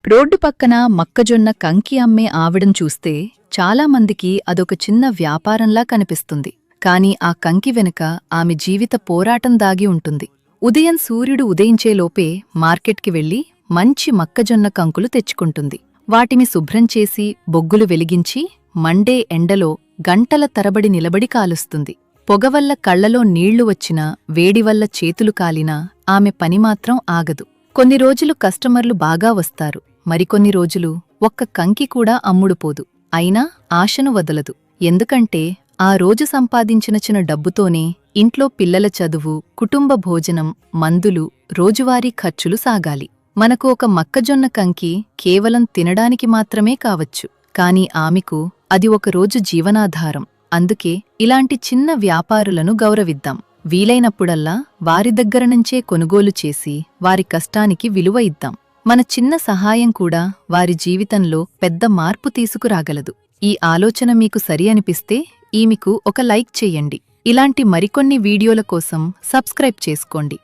Road పక్కన మొక్కజొన్న కంకి అమ్మే ఆవిడను చూస్తే చాలామందికి అదొక చిన్న వ్యాపారంలా కనిపిస్తుంది. కాని ఆ కంకి వెనుక ఆమె జీవిత పోరాటం దాగి ఉంటుంది. ఉదయం సూర్యుడు ఉదయించేలోపే మార్కెట్కి వెళ్లి మంచి మొక్కజొన్న కంకులు తెచ్చుకుంటుంది. వాటిని శుభ్రం చేసి బొగ్గులు వెలిగించి మండే ఎండలో గంటల తరబడి నిలబడి కాలుస్తుంది. పొగవల్ల కళ్లలో నీళ్లు వచ్చినా, వేడివల్ల చేతులు కాలినా ఆమె పనిమాత్రం ఆగదు. కొన్ని రోజులు కస్టమర్లు బాగా వస్తారు, మరికొన్ని రోజులు ఒక్క కంకి కూడా అమ్ముడుపోదు. అయినా ఆశను వదలదు. ఎందుకంటే ఆ రోజు సంపాదించిన చిన్న డబ్బుతోనే ఇంట్లో పిల్లల చదువు, కుటుంబ భోజనం, మందులు, రోజువారీ ఖర్చులు సాగాలి. మనకు ఒక మొక్కజొన్న కంకి కేవలం తినడానికి మాత్రమే కావచ్చు, కాని ఆమెకు అది ఒకరోజు జీవనాధారం. అందుకే ఇలాంటి చిన్న వ్యాపారులను గౌరవిద్దాం. వీలైనప్పుడల్లా వారి దగ్గరనుంచే కొనుగోలు చేసి వారి కష్టానికి విలువ ఇద్దాం. మన చిన్న సహాయం కూడా వారి జీవితంలో పెద్ద మార్పు తీసుకురాగలదు. ఈ ఆలోచన మీకు సరి అనిపిస్తే ఈమెకు ఒక లైక్ చెయ్యండి. ఇలాంటి మరికొన్ని వీడియోల కోసం సబ్స్క్రైబ్ చేసుకోండి.